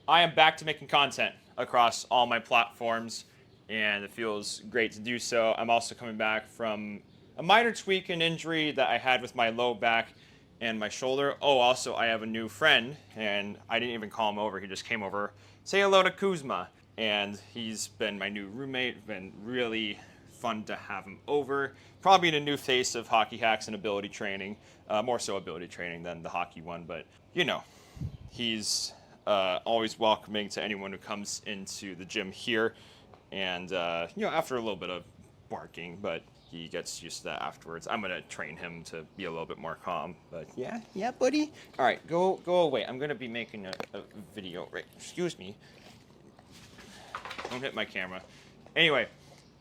I am back to making content across all my platforms, and it feels great to do so. I'm also coming back from a minor tweak and injury that I had with my low back and my shoulder. Oh, also, I have a new friend, and I didn't even call him over. He just came over. Say hello to Kuzma. And he's been my new roommate. Been really fun to have him over. Probably a new face of hockey hacks and ability training. More so ability training than the hockey one, but you know, he's always welcoming to anyone who comes into the gym here. And, after a little bit of barking, but he gets used to that afterwards. I'm going to train him to be a little bit more calm. But yeah, buddy. All right, go away. I'm going to be making a video. Right, excuse me. Don't hit my camera. Anyway,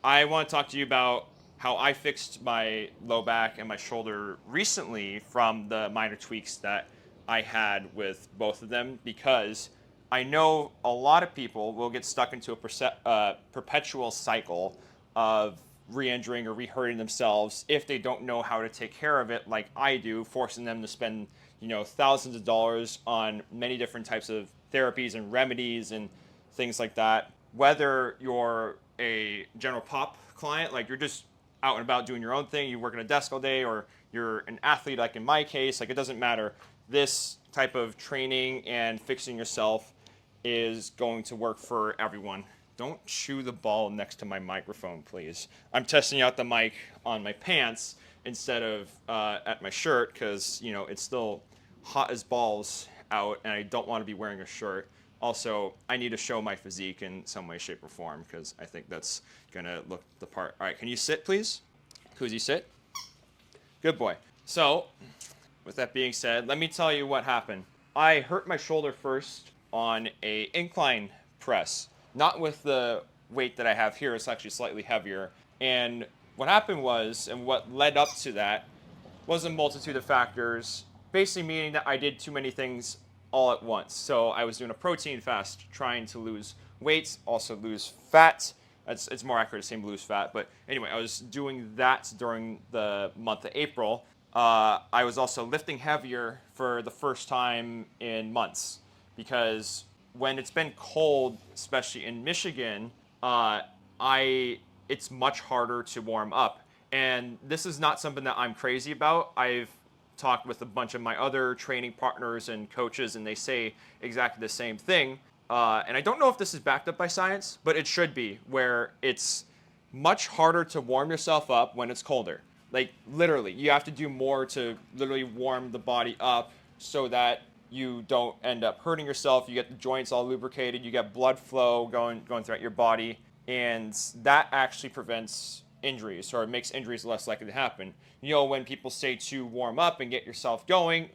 I want to talk to you about how I fixed my low back and my shoulder recently from the minor tweaks that I had with both of them, because I know a lot of people will get stuck into a perpetual cycle of re-injuring or re-hurting themselves if they don't know how to take care of it like I do, forcing them to spend thousands of dollars on many different types of therapies and remedies and things like that. Whether you're a general pop client, like you're just out and about doing your own thing, you work at a desk all day, or you're an athlete like in my case, like it doesn't matter. This type of training and fixing yourself is going to work for everyone. Don't chew the ball next to my microphone, please. I'm testing out the mic on my pants instead of at my shirt because, it's still hot as balls out and I don't want to be wearing a shirt. Also, I need to show my physique in some way, shape, or form because I think that's going to look the part. All right, can you sit, please? Kuzi, sit. Good boy. So, with that being said, let me tell you what happened. I hurt my shoulder first on a incline press, not with the weight that I have here. It's actually slightly heavier. And what happened was, and what led up to that, was a multitude of factors, basically meaning that I did too many things all at once. So I was doing a protein fast, trying to lose weight, also lose fat. It's more accurate to say lose fat, but anyway, I was doing that during the month of April. I was also lifting heavier for the first time in months because when it's been cold, especially in Michigan, it's much harder to warm up. And this is not something that I'm crazy about. I've talked with a bunch of my other training partners and coaches, and they say exactly the same thing. And I don't know if this is backed up by science, but it should be, where it's much harder to warm yourself up when it's colder. Like literally, you have to do more to literally warm the body up so that you don't end up hurting yourself. You get the joints all lubricated, you get blood flow going throughout your body, and that actually prevents injuries, or it makes injuries less likely to happen. When people say to warm up and get yourself going,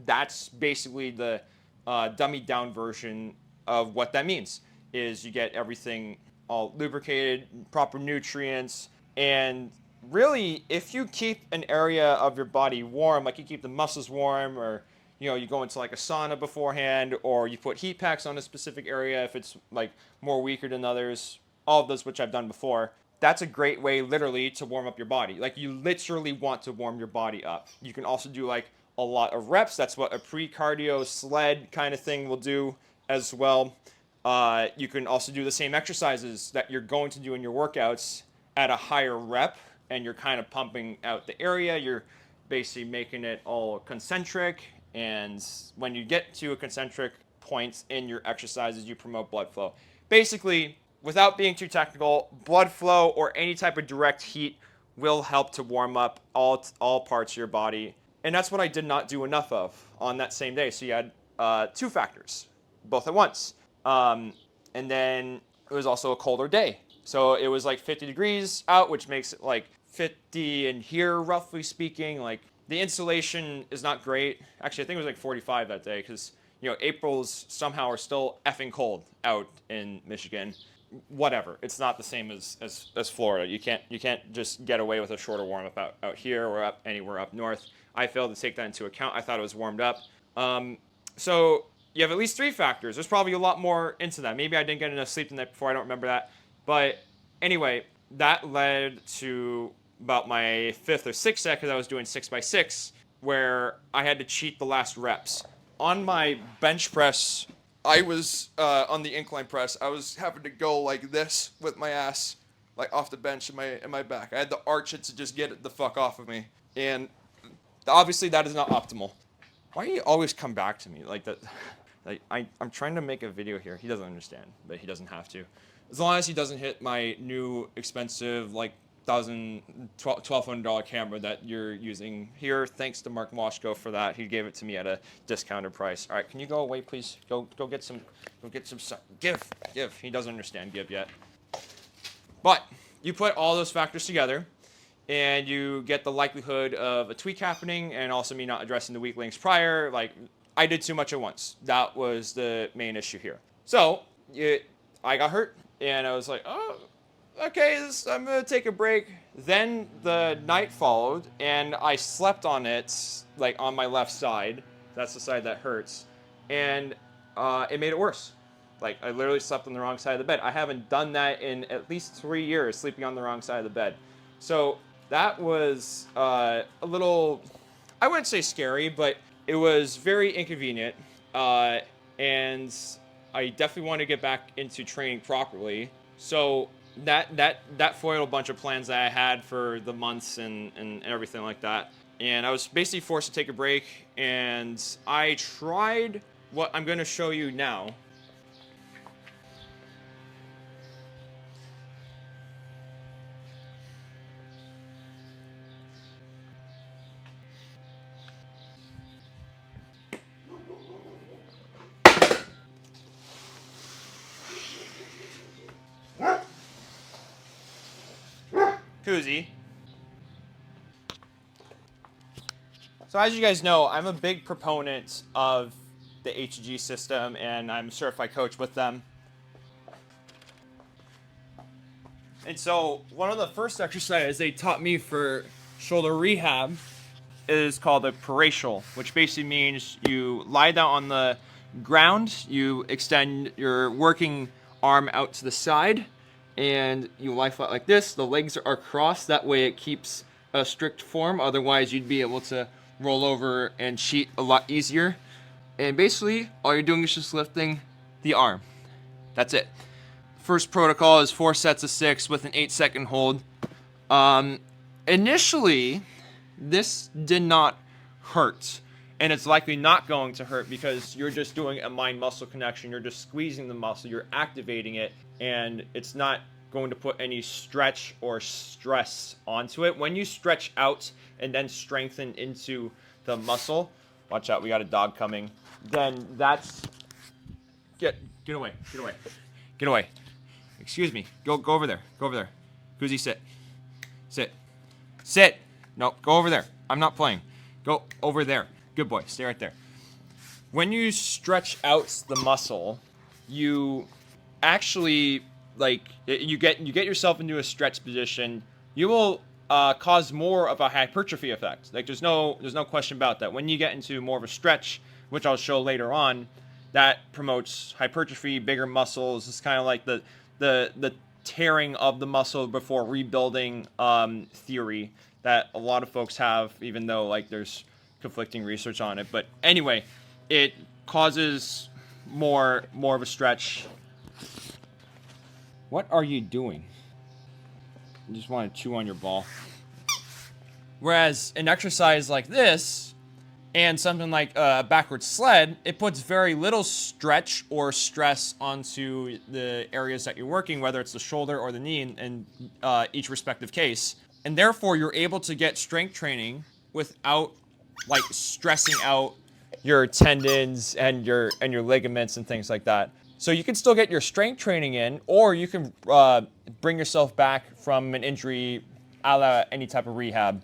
that's basically the dummied down version of what that means. Is you get everything all lubricated, proper nutrients, and really, if you keep an area of your body warm, like you keep the muscles warm, or you go into like a sauna beforehand, or you put heat packs on a specific area if it's like more weaker than others, all of those which I've done before, that's a great way literally to warm up your body. Like you literally want to warm your body up. You can also do like a lot of reps. That's what a pre-cardio sled kind of thing will do as well. You can also do the same exercises that you're going to do in your workouts at a higher rep, and you're kind of pumping out the area. You're basically making it all concentric, and when you get to a concentric point in your exercises, you promote blood flow. Basically, without being too technical, blood flow or any type of direct heat will help to warm up all parts of your body. And that's what I did not do enough of on that same day. So you had two factors, both at once. And then it was also a colder day. So it was like 50 degrees out, which makes it like 50 in here, roughly speaking. Like the insulation is not great. Actually, I think it was like 45 that day because, April's somehow are still effing cold out in Michigan. Whatever. It's not the same as Florida. You can't just get away with a shorter warm up out here or up anywhere up north. I failed to take that into account. I thought it was warmed up. So you have at least three factors. There's probably a lot more into that. Maybe I didn't get enough sleep the night before. I don't remember that. But anyway, that led to about my fifth or sixth set, because I was doing 6x6, where I had to cheat the last reps. On my bench press I was on the incline press. I was having to go like this with my ass, like off the bench in my back. I had to arch it to just get it the fuck off of me, and obviously that is not optimal. Why do you always come back to me like that? Like I'm trying to make a video here. He doesn't understand, but he doesn't have to. As long as he doesn't hit my new expensive like $1,200 camera that you're using here. Thanks to Mark Washko for that. He gave it to me at a discounted price. All right, can you go away, please? Go get some. Give. He doesn't understand give yet. But you put all those factors together, and you get the likelihood of a tweak happening, and also me not addressing the weak links prior. Like I did too much at once. That was the main issue here. So I got hurt, and I was like, oh. Okay, I'm gonna take a break. Then the night followed, and I slept on it, like on my left side. That's the side that hurts, and it made it worse. Like I literally slept on the wrong side of the bed. I haven't done that in at least 3 years, sleeping on the wrong side of the bed. So that was a little, I wouldn't say scary, but it was very inconvenient, and I definitely want to get back into training properly. So that foiled a bunch of plans that I had for the months and everything like that. And I was basically forced to take a break, and I tried what I'm going to show you now. Koozie. So as you guys know, I'm a big proponent of the HG system, and I'm a certified coach with them. And so one of the first exercises they taught me for shoulder rehab is called a paratial, which basically means you lie down on the ground, you extend your working arm out to the side, and you lie flat like this. The legs are crossed. That way it keeps a strict form. Otherwise, you'd be able to roll over and cheat a lot easier. And basically, all you're doing is just lifting the arm. That's it. First protocol is 4 sets of 6 with an 8-second hold. Initially, this did not hurt. And it's likely not going to hurt because you're just doing a mind-muscle connection. You're just squeezing the muscle. You're activating it. And it's not going to put any stretch or stress onto it. When you stretch out and then strengthen into the muscle, watch out, we got a dog coming, then that's... Get away. Excuse me. Go over there. Koozie, sit. No, go over there. I'm not playing. Go over there. Good boy. Stay right there. When you stretch out the muscle, you actually you get yourself into a stretch position. You will cause more of a hypertrophy effect. Like there's no question about that. When you get into more of a stretch, which I'll show later on, that promotes hypertrophy, bigger muscles. It's kind of like the tearing of the muscle before rebuilding theory that a lot of folks have, even though like there's conflicting research on it. But anyway, it causes more of a stretch. What are you doing? You just want to chew on your ball. Whereas an exercise like this and something like a backward sled, it puts very little stretch or stress onto the areas that you're working, whether it's the shoulder or the knee in each respective case. And therefore, you're able to get strength training without like stressing out your tendons and your ligaments and things like that. So you can still get your strength training in, or you can bring yourself back from an injury a la any type of rehab.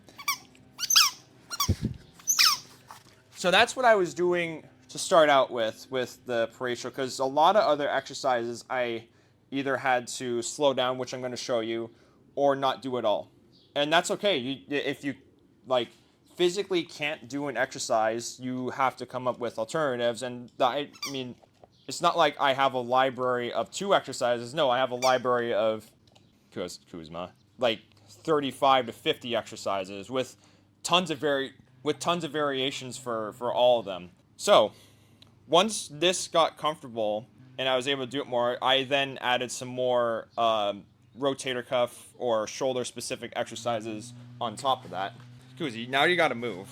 So that's what I was doing to start out with the paratial, because a lot of other exercises I either had to slow down, which I'm going to show you, or not do at all. And that's okay. If you like physically can't do an exercise, you have to come up with alternatives. And I mean, it's not like I have a library of 2 exercises. No, I have a library of Kuzma, like 35 to 50 exercises with tons of variations for all of them. So once this got comfortable and I was able to do it more, I then added some more rotator cuff or shoulder specific exercises on top of that. Kuzi, now you gotta move.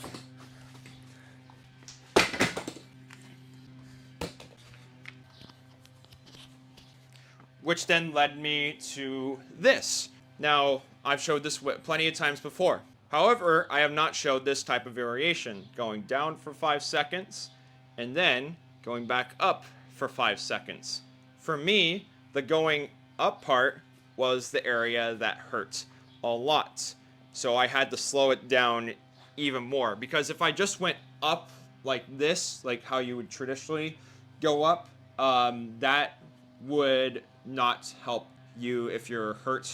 Which then led me to this. Now, I've showed this plenty of times before. However, I have not showed this type of variation, going down for 5 seconds and then going back up for 5 seconds. For me, the going up part was the area that hurt a lot. So I had to slow it down even more, because if I just went up like this, like how you would traditionally go up, that would not help you if you're hurt,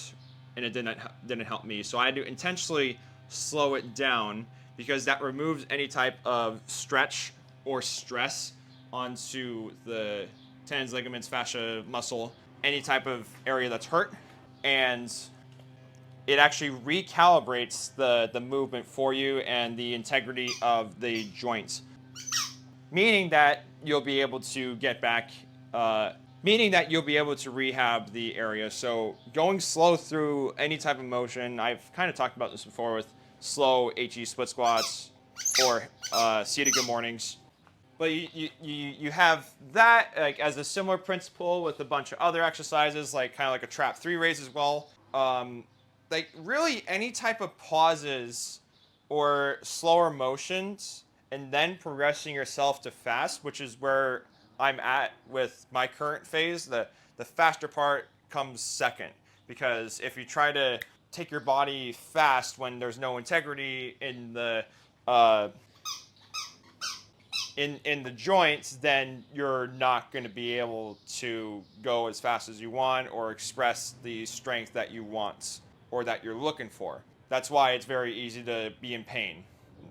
and it didn't help me. So I had to intentionally slow it down, because that removes any type of stretch or stress onto the tendons, ligaments, fascia, muscle, any type of area that's hurt, and it actually recalibrates the movement for you and the integrity of the joints, meaning that you'll be able to get back, meaning that you'll be able to rehab the area. So going slow through any type of motion, I've kind of talked about this before with slow HE split squats or seated good mornings. But you have that like as a similar principle with a bunch of other exercises, like kind of like a trap 3 raise as well. Like really any type of pauses or slower motions and then progressing yourself to fast, which is where I'm at with my current phase. The faster part comes second, because if you try to take your body fast when there's no integrity in the in the joints, then you're not going to be able to go as fast as you want or express the strength that you want or that you're looking for. That's why it's very easy to be in pain.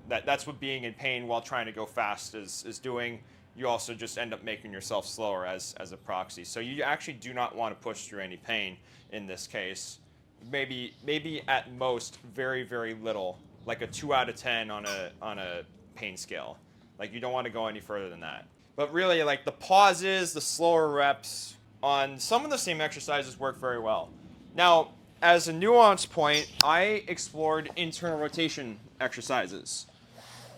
That's what being in pain while trying to go fast is doing. You also just end up making yourself slower as a proxy. So you actually do not want to push through any pain in this case. Maybe at most very, very little, like a 2 out of 10 on a pain scale. Like you don't want to go any further than that. But really, like the pauses, the slower reps on some of the same exercises work very well. Now, as a nuance point, I explored internal rotation exercises,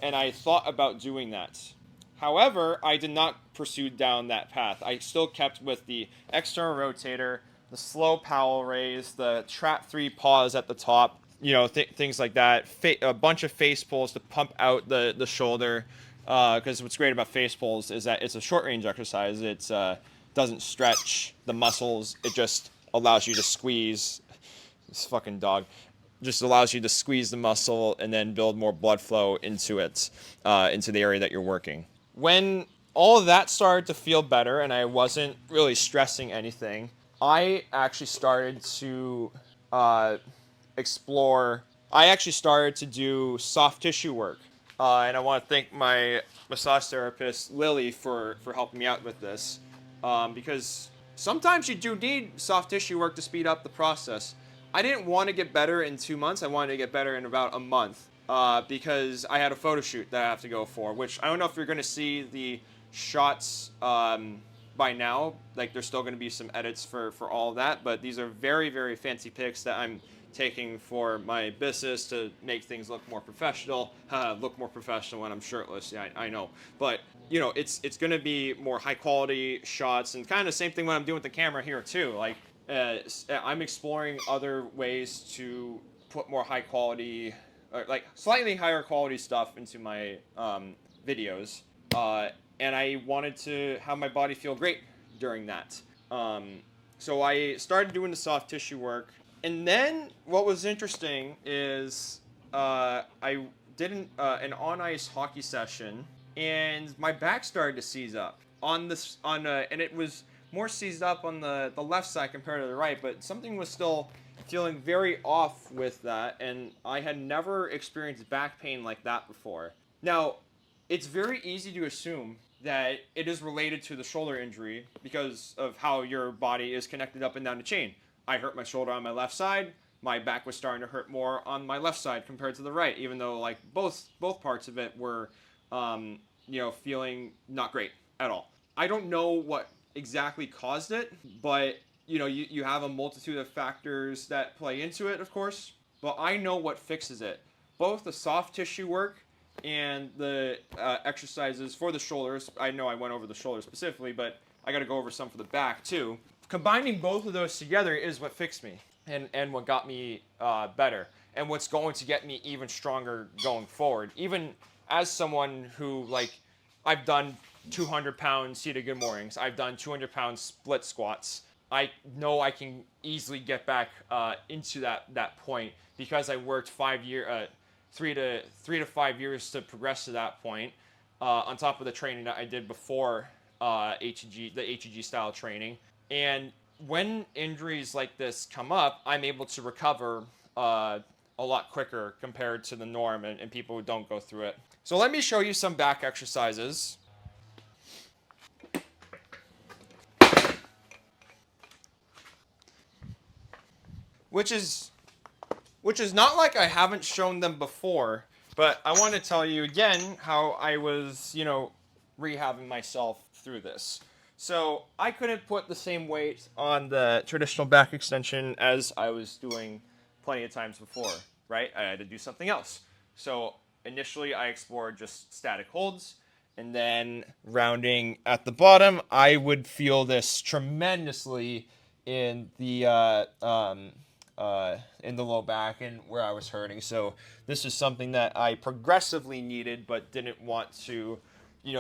and I thought about doing that. However, I did not pursue down that path. I still kept with the external rotator, the slow Powell raise, the trap 3 pause at the top, things like that. A bunch of face pulls to pump out the shoulder. Because what's great about face pulls is that it's a short range exercise. It doesn't stretch the muscles. It just allows you to squeeze. This fucking dog just allows you to squeeze the muscle and then build more blood flow into it, into the area that you're working. When all of that started to feel better and I wasn't really stressing anything, I actually started to explore. I actually started to do soft tissue work. And I want to thank my massage therapist, Lily, for helping me out with this. Because sometimes you do need soft tissue work to speed up the process. I didn't want to get better in 2 months. I wanted to get better in about a month. Because I had a photo shoot that I have to go for, which I don't know if you're going to see the shots by now. Like, there's still going to be some edits for all of that. But these are very, very fancy pics that I'm taking for my business to make things look more professional. Look more professional when I'm shirtless. Yeah, I know. But, it's going to be more high quality shots, and kind of the same thing what I'm doing with the camera here too. Like, I'm exploring other ways to put more high quality, like slightly higher quality stuff into my videos. And I wanted to have my body feel great during that. So I started doing the soft tissue work. And then what was interesting is I did an on-ice hockey session, and my back started to seize up and it was more seized up on the left side compared to the right, but something was still feeling very off with that, and I had never experienced back pain like that before. Now, it's very easy to assume that it is related to the shoulder injury because of how your body is connected up and down the chain. I hurt my shoulder on my left side. My back was starting to hurt more on my left side compared to the right, even though like both parts of it were, feeling not great. at all. I don't know what exactly caused it, but you have a multitude of factors that play into it, of course. But I know what fixes it. Both the soft tissue work and the exercises for the shoulders. I know I went over the shoulders specifically, but I got to go over some for the back too. Combining both of those together is what fixed me and what got me better, and what's going to get me even stronger going forward. Even as someone who, like, I've done 200-pound seated good mornings, I've done 200-pound split squats. I know I can easily get back into that point because I worked 3 to 5 years to progress to that point. On top of the training that I did before HEG, the HEG style training. And when injuries like this come up, I'm able to recover a lot quicker compared to the norm and people who don't go through it. So let me show you some back exercises. Which is not like I haven't shown them before, but I want to tell you again how I was, rehabbing myself through this. So I couldn't put the same weight on the traditional back extension as I was doing plenty of times before, right? I had to do something else. So initially I explored just static holds, and then rounding at the bottom, I would feel this tremendously in the low back and where I was hurting. So this is something that I progressively needed, but didn't want to,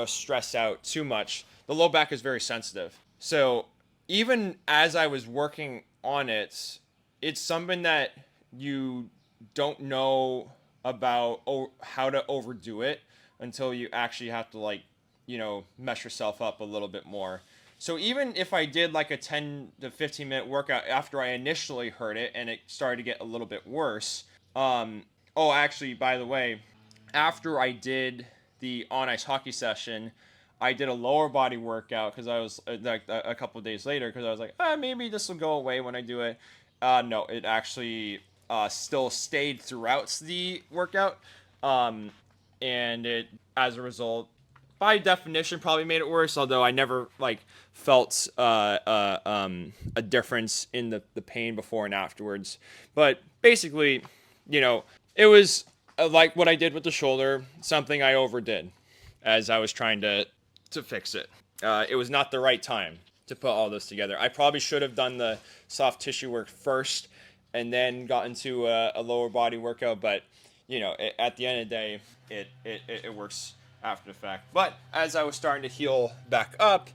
stress out too much. The low back is very sensitive. So even as I was working on it, it's something that you don't know about how to overdo it until you actually have to mess yourself up a little bit more. So even if I did like a 10 to 15 minute workout after I initially hurt it and it started to get a little bit worse. Actually, by the way, after I did the on ice hockey session, I did a lower body workout because I was a couple of days later because I was like, maybe this will go away when I do it. No, it actually still stayed throughout the workout. And it, as a result, by definition, probably made it worse. Although I never felt a difference in the pain before and afterwards. But basically, it was like what I did with the shoulder, something I overdid as I was trying to fix it. It was not the right time to put all this together. I probably should have done the soft tissue work first and then got into a lower body workout. But at the end of the day, it works after the fact. But as I was starting to heal back up,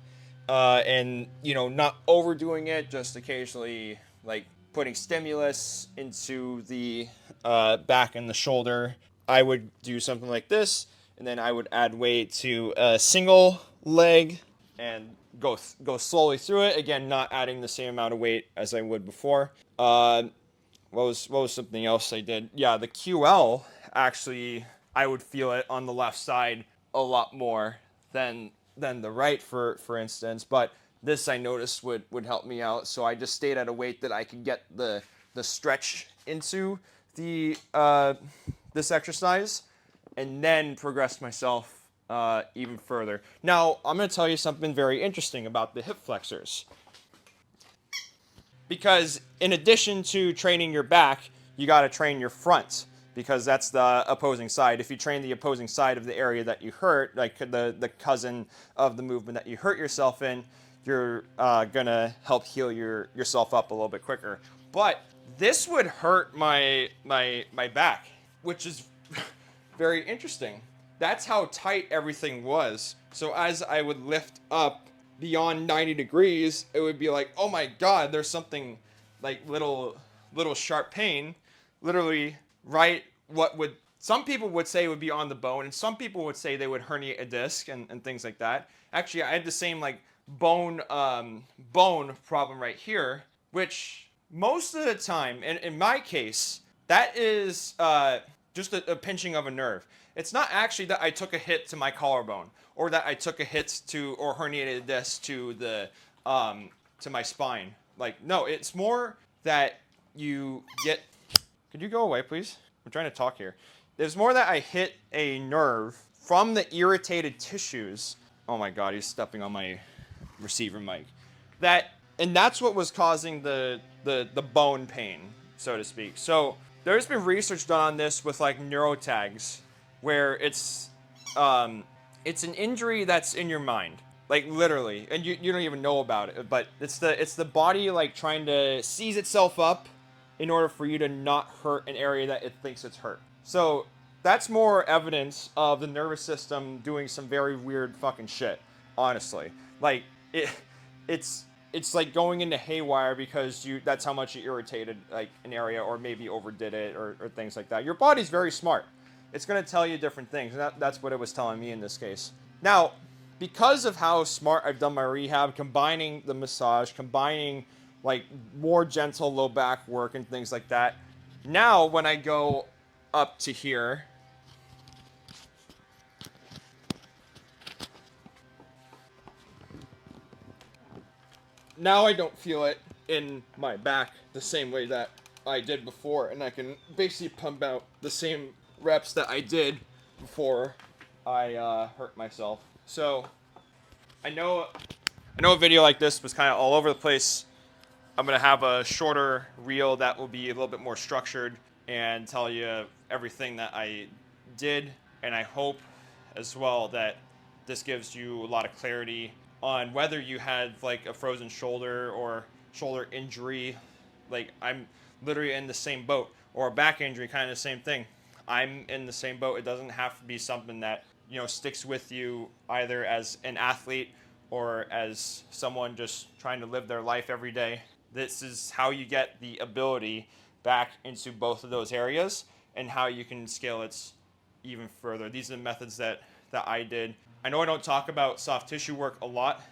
and not overdoing it, just occasionally putting stimulus into the back and the shoulder, I would do something like this, and then I would add weight to a single leg and go slowly through it. Again, not adding the same amount of weight as I would before. What was something else I did? Yeah, the QL, actually, I would feel it on the left side a lot more than the right, for instance. But this I noticed would help me out. So I just stayed at a weight that I could get the stretch into the this exercise, and then progressed myself even further. Now, I'm going to tell you something very interesting about the hip flexors. Because in addition to training your back, you got to train your front, because that's the opposing side. If you train the opposing side of the area that you hurt, like the cousin of the movement that you hurt yourself in, you're going to help heal yourself up a little bit quicker. But this would hurt my back, which is very interesting. That's how tight everything was. So as I would lift up beyond 90 degrees, it would be like, oh my God, there's something like little sharp pain, literally right what would some people would say would be on the bone, and some people would say they would herniate a disc and things like that. Actually, I had the same bone problem right here, which most of the time, and in my case, that is just a pinching of a nerve. It's not actually that I took a hit to my collarbone, or that I took a hit to or herniated a disc to the to my spine. No, it's more that you get. Could you go away, please? I'm trying to talk here. There's more that I hit a nerve from the irritated tissues Oh my God, he's stepping on my receiver mic. And that's what was causing the bone pain, so to speak. So there's been research done on this with like neurotags, where it's an injury that's in your mind, like literally, and you don't even know about it. But it's the body like trying to seize itself up in order for you to not hurt an area that it thinks it's hurt. So that's more evidence of the nervous system doing some very weird fucking shit. Honestly, like it's like going into haywire because that's how much you irritated like an area, or maybe overdid it, or things like that. Your body's very smart. It's going to tell you different things, and that's what it was telling me in this case. Now, because of how smart I've done my rehab, combining the massage, combining like more gentle low back work and things like that, now when I go up to here, now I don't feel it in my back the same way that I did before, and I can basically pump out the same reps that I did before I hurt myself. So I know a video like this was kind of all over the place. I'm gonna have a shorter reel that will be a little bit more structured and tell you everything that I did, and I hope as well that this gives you a lot of clarity on whether you had like a frozen shoulder or shoulder injury. Like, I'm literally in the same boat, or a back injury, kind of the same thing. I'm in the same boat. It doesn't have to be something that, sticks with you either as an athlete or as someone just trying to live their life every day. This is how you get the ability back into both of those areas, and how you can scale it even further. These are the methods that I did. I know I don't talk about soft tissue work a lot,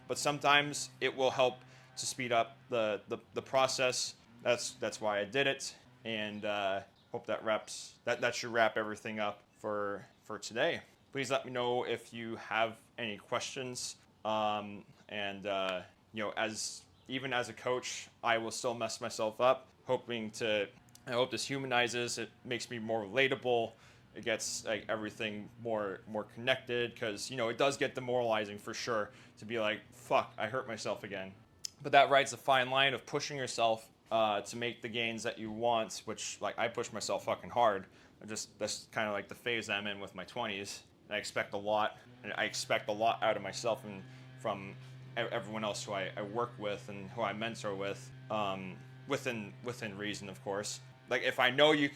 but sometimes it will help to speed up the process. That's why I did it, and hope that should wrap everything up for today. Please let me know if you have any questions. Even as a coach, I will still mess myself up, I hope this humanizes, it makes me more relatable. It gets like everything more connected, because it does get demoralizing for sure to be like, fuck, I hurt myself again. But that rides a fine line of pushing yourself to make the gains that you want, which, like, I push myself fucking hard. That's kind of like the phase I'm in with my 20s. And I expect a lot out of myself and from everyone else who I work with and who I mentor with, within reason, of course. Like, if I know you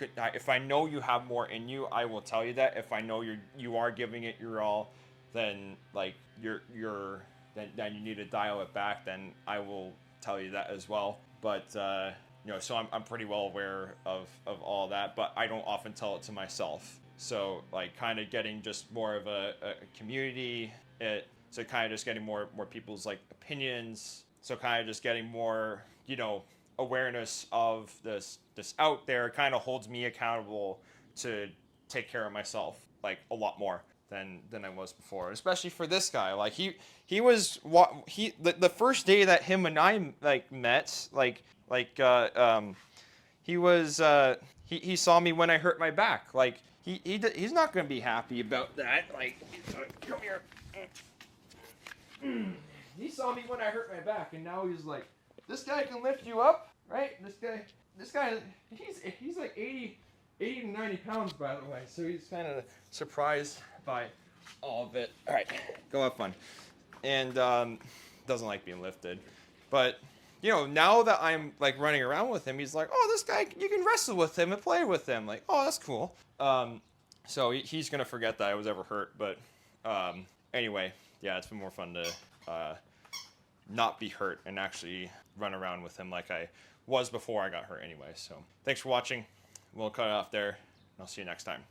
have more in you, I will tell you that. If I know you are giving it your all, then like then you need to dial it back. Then I will tell you that as well. But so I'm pretty well aware of all that, but I don't often tell it to myself. So, like, kind of getting just more of a community, so kind of just getting more people's like opinions. So kind of just getting more awareness of this out there kind of holds me accountable to take care of myself like a lot more than I was before, especially for this guy. Like, the first day that him and I like met, he saw me when I hurt my back. Like, he's not gonna be happy about that. Like, come here. He saw me when I hurt my back, and now he's like, this guy can lift you up, right? This guy, he's like 80 to 90 pounds, by the way. So he's kind of surprised by all of it. All right, go have fun. And doesn't like being lifted, but now that I'm like running around with him, he's like, oh, this guy, you can wrestle with him and play with him. Like, oh, that's cool. So he's gonna forget that I was ever hurt. But anyway, yeah, it's been more fun to not be hurt and actually run around with him like I was before I got hurt anyway. So thanks for watching. We'll cut it off there, and I'll see you next time.